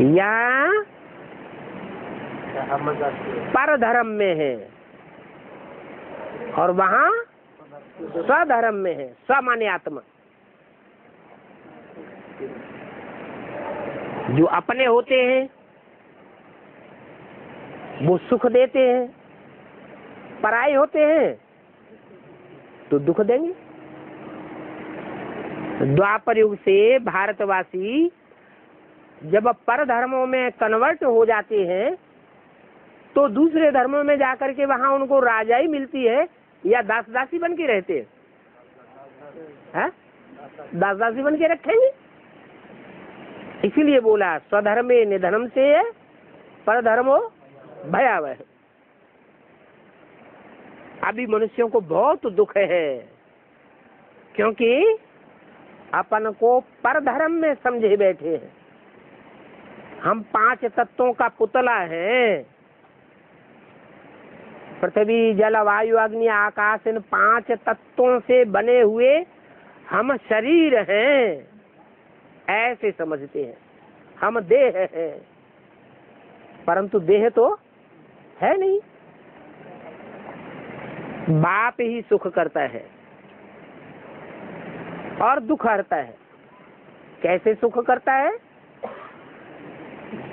यहाँ पर धर्म में है और वहां स्वधर्म में है। स्व माने आत्मा। जो अपने होते हैं वो सुख देते हैं, पराये होते हैं तो दुख देंगे। द्वापर युग से भारतवासी जब पर धर्मों में कन्वर्ट हो जाते हैं तो दूसरे धर्मों में जाकर के वहां उनको राजाई मिलती है या दास दासी बन के रहते हैं? दास दासी बन के रखेंगे। इसीलिए बोला स्वधर्मे निधनम से पर धर्मो भयावह। अभी मनुष्यों को बहुत दुख है क्योंकि अपन को पर धर्म में समझे बैठे हैं। हम 5 तत्वों का पुतला है। पृथ्वी जल वायु अग्नि आकाश, इन 5 तत्वों से बने हुए हम शरीर हैं, ऐसे समझते हैं। हम देह हैं, परंतु देह तो है नहीं। बाप ही सुख करता है और दुख हरता है। कैसे सुख करता है?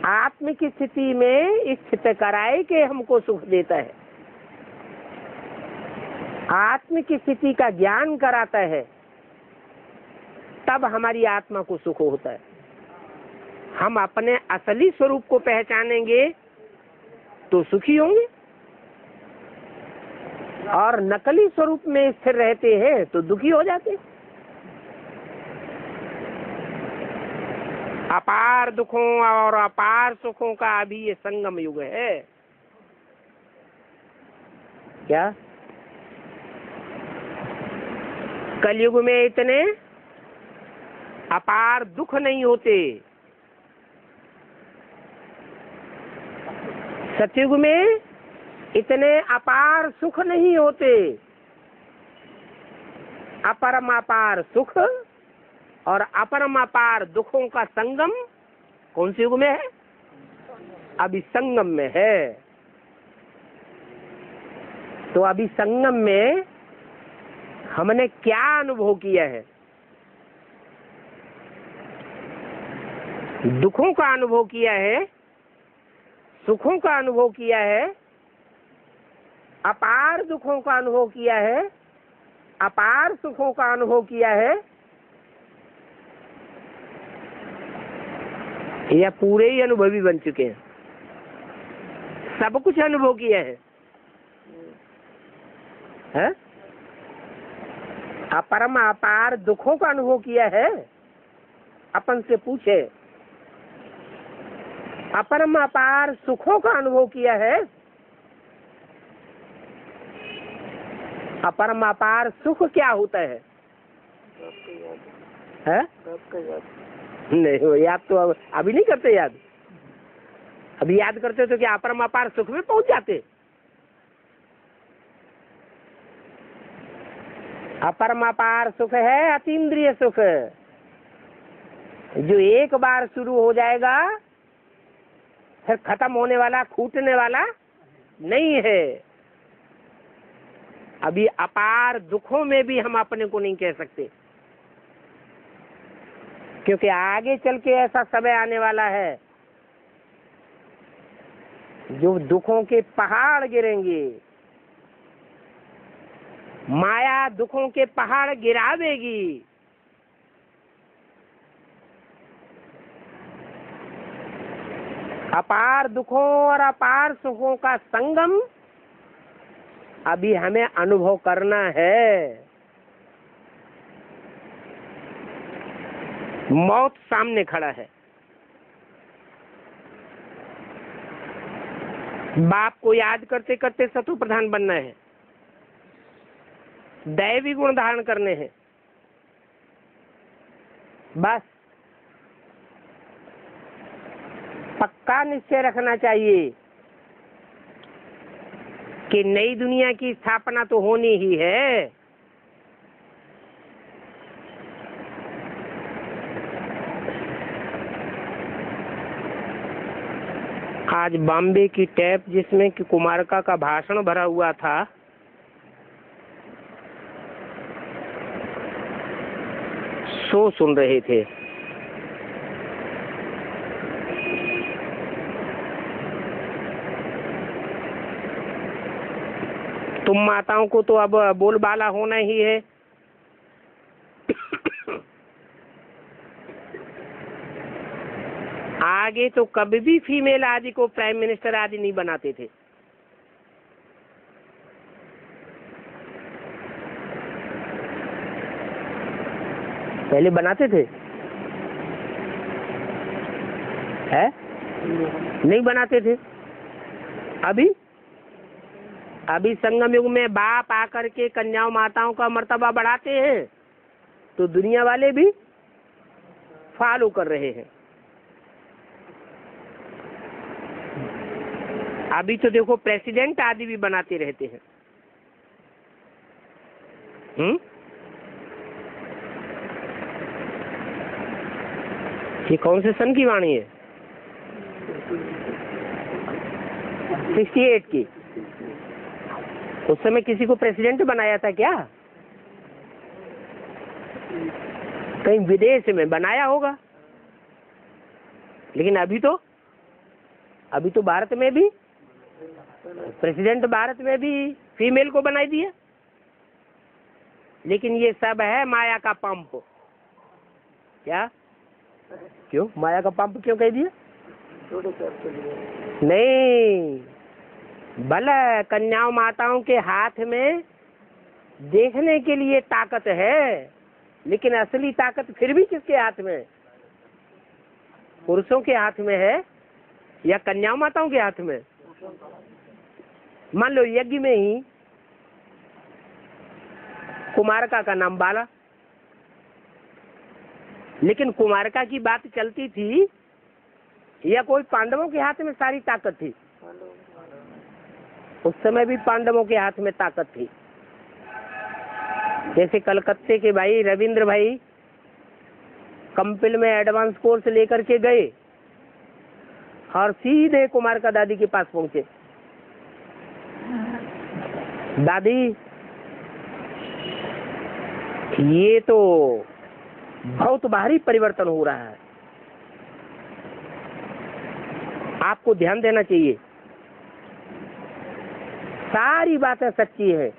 आत्म की स्थिति में स्थित कराए के हमको सुख देता है। आत्म की स्थिति का ज्ञान कराता है, तब हमारी आत्मा को सुख होता है। हम अपने असली स्वरूप को पहचानेंगे तो सुखी होंगे, और नकली स्वरूप में स्थिर रहते हैं तो दुखी हो जाते हैं। अपार दुखों और अपार सुखों का अभी ये संगम युग है। क्या कलयुग में इतने अपार दुख नहीं होते? सतयुग में इतने अपार सुख नहीं होते। अपरम अपार सुख और अपरम अपार दुखों का संगम कौन से युग में है? अभी संगम में है। तो अभी संगम में हमने क्या अनुभव किया है? दुखों का अनुभव किया है, सुखों का अनुभव किया है, अपार दुखों का अनुभव किया है, अपार सुखों का अनुभव किया है, या पूरे ही अनुभवी बन चुके हैं? सब कुछ अनुभव किया है? अपरम अपार दुखों का अनुभव किया है? अपन से पूछे, अपरम अपार सुखों का अनुभव किया है? अपरम अपार सुख क्या होता है? नहीं, वो याद तो अभी नहीं करते। याद अभी याद करते तो क्या अपरम अपार सुख में पहुंच जाते? अपरम अपार सुख है अतीन्द्रिय सुख, जो एक बार शुरू हो जाएगा फिर खत्म होने वाला, छूटने वाला नहीं है। अभी अपार दुखों में भी हम अपने को नहीं कह सकते, क्योंकि आगे चल के ऐसा समय आने वाला है जो दुखों के पहाड़ गिरेंगे। माया दुखों के पहाड़ गिरावेगी। अपार दुखों और अपार सुखों का संगम अभी हमें अनुभव करना है। मौत सामने खड़ा है। बाप को याद करते करते सतु प्रधान बनना है, दैवी गुण धारण करने हैं। बस पक्का निश्चय रखना चाहिए कि नई दुनिया की स्थापना तो होनी ही है। आज बॉम्बे की टैप जिसमें कि कुमारका का भाषण भरा हुआ था, सो सुन रहे थे। तुम माताओं को तो अब बोलबाला होना ही है। आगे तो कभी भी फीमेल आदि को प्राइम मिनिस्टर आदि नहीं बनाते थे। पहले बनाते थे, है? नहीं बनाते थे। अभी संगम युग में बाप आकर के कन्याओं माताओं का मर्तबा बढ़ाते हैं तो दुनिया वाले भी फॉलो कर रहे हैं। अभी तो देखो प्रेसिडेंट आदि भी बनाते रहते हैं। ये कौन से सन की वाणी है? 68 की। उस समय किसी को प्रेसिडेंट बनाया था क्या? कहीं विदेश में बनाया होगा, लेकिन अभी तो भारत में भी प्रेसिडेंट, भारत में भी फीमेल को बनाई दिया। लेकिन ये सब है माया का पंप। क्या? क्यों माया का पंप क्यों कह दिया? नहीं, भले कन्याओं माताओं के हाथ में देखने के लिए ताकत है, लेकिन असली ताकत फिर भी किसके हाथ में है? पुरुषों के हाथ में है या कन्याओं माताओं के हाथ में? मान लो यज्ञ में ही कुमारका का नाम बाला, लेकिन कुमारका की बात चलती थी या कोई पांडवों के हाथ में सारी ताकत थी? उस समय भी पांडवों के हाथ में ताकत थी। जैसे कलकत्ते के भाई रविंद्र भाई कंपिल में एडवांस कोर्स लेकर के गए और सीधे कुमारका दादी के पास पहुंचे। दादी, ये तो बहुत भारी परिवर्तन हो रहा है। आपको ध्यान देना चाहिए। सारी बातें सच्ची है।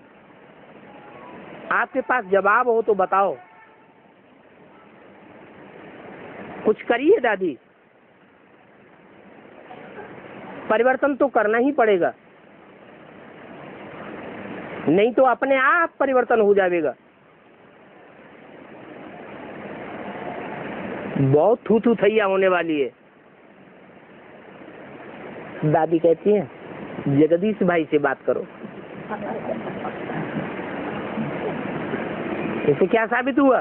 आपके पास जवाब हो तो बताओ। कुछ करिए दादी, परिवर्तन तो करना ही पड़ेगा, नहीं तो अपने आप परिवर्तन हो जाएगा। बहुत थू थू थैया होने वाली है। दादी कहती हैं जगदीश भाई से बात करो। इसे क्या साबित हुआ?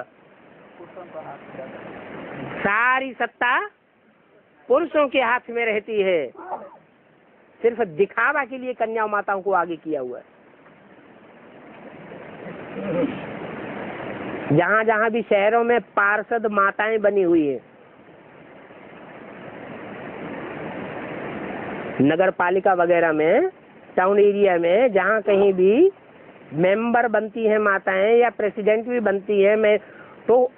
सारी सत्ता पुरुषों के हाथ में रहती है। सिर्फ दिखावा के लिए कन्या माताओं को आगे किया हुआ है। जहां जहां भी शहरों में पार्षद माताएं बनी हुई है, नगर पालिका वगैरह में, टाउन एरिया में, जहां कहीं भी मेंबर बनती हैं माताएं या प्रेसिडेंट भी बनती है, मैं तो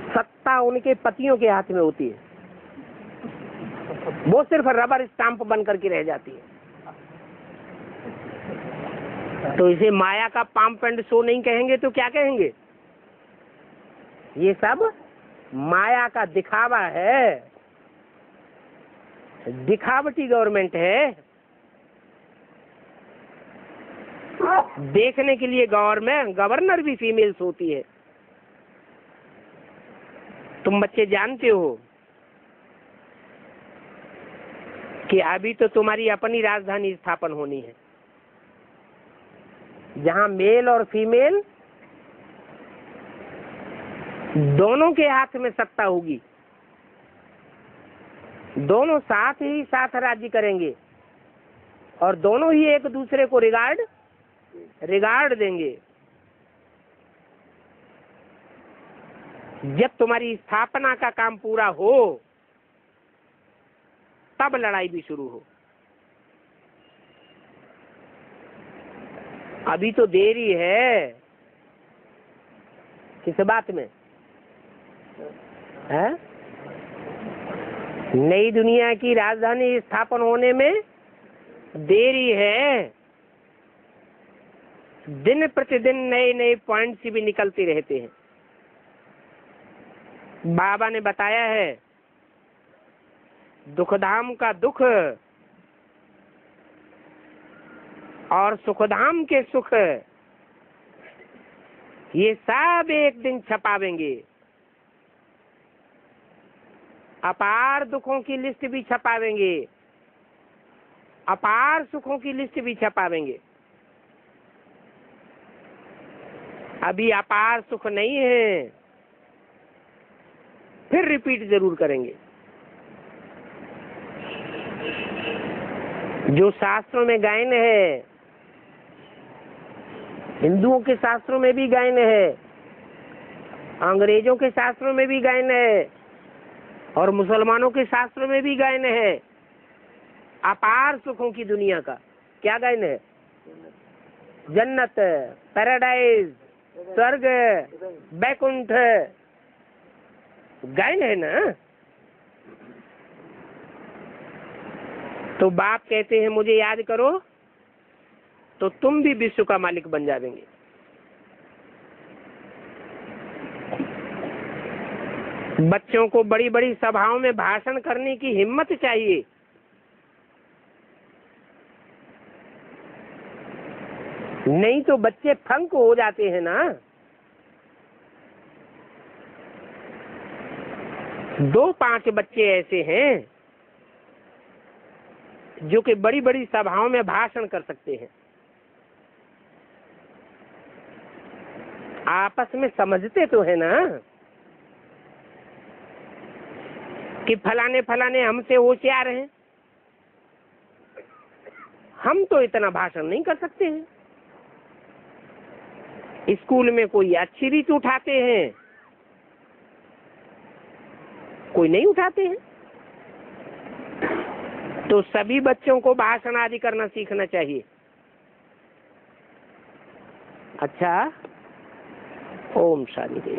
सत्ता उनके पतियों के हाथ में होती है। वो सिर्फ रबर स्टाम्प बन करके रह जाती है। तो इसे माया का पंप एंड शो नहीं कहेंगे तो क्या कहेंगे? ये सब माया का दिखावा है, दिखावटी गवर्नमेंट है। देखने के लिए गवर्नर भी फीमेल्स होती है। तुम बच्चे जानते हो कि अभी तो तुम्हारी अपनी राजधानी स्थापन होनी है, जहां मेल और फीमेल दोनों के हाथ में सत्ता होगी। दोनों साथ ही साथ राज्य करेंगे और दोनों ही एक दूसरे को रिगार्ड देंगे। जब तुम्हारी स्थापना का काम पूरा हो तब लड़ाई भी शुरू हो। अभी तो देरी है। किस बात में है? नई दुनिया की राजधानी स्थापन होने में देरी है। दिन प्रतिदिन नए नए पॉइंट्स भी निकलते रहते हैं। बाबा ने बताया है दुखधाम का दुख और सुखधाम के सुख, ये सब एक दिन छपावेंगे। अपार दुखों की लिस्ट भी छपावेंगे, अपार सुखों की लिस्ट भी छपावेंगे। अभी अपार सुख नहीं है, फिर रिपीट जरूर करेंगे। जो शास्त्रों में गायन है, हिंदुओं के शास्त्रों में भी गायन है, अंग्रेजों के शास्त्रों में भी गायन है और मुसलमानों के शास्त्रों में भी गायन है। अपार सुखों की दुनिया का क्या गायन है? जन्नत, पैराडाइज, स्वर्ग, बैकुंठ गायन है ना। तो बाप कहते हैं मुझे याद करो तो तुम भी विश्व का मालिक बन जाएंगे। बच्चों को बड़ी बड़ी सभाओं में भाषण करने की हिम्मत चाहिए। नहीं तो बच्चे फंक हो जाते हैं ना। 2-5 बच्चे ऐसे हैं जो कि बड़ी बड़ी सभाओं में भाषण कर सकते हैं। आपस में समझते तो है ना कि फलाने फलाने हमसे होशियार हैं, हम तो इतना भाषण नहीं कर सकते हैं। स्कूल में कोई अच्छी रीत उठाते हैं, कोई नहीं उठाते हैं। तो सभी बच्चों को भाषण आदि करना सीखना चाहिए। अच्छा, ओम शांति।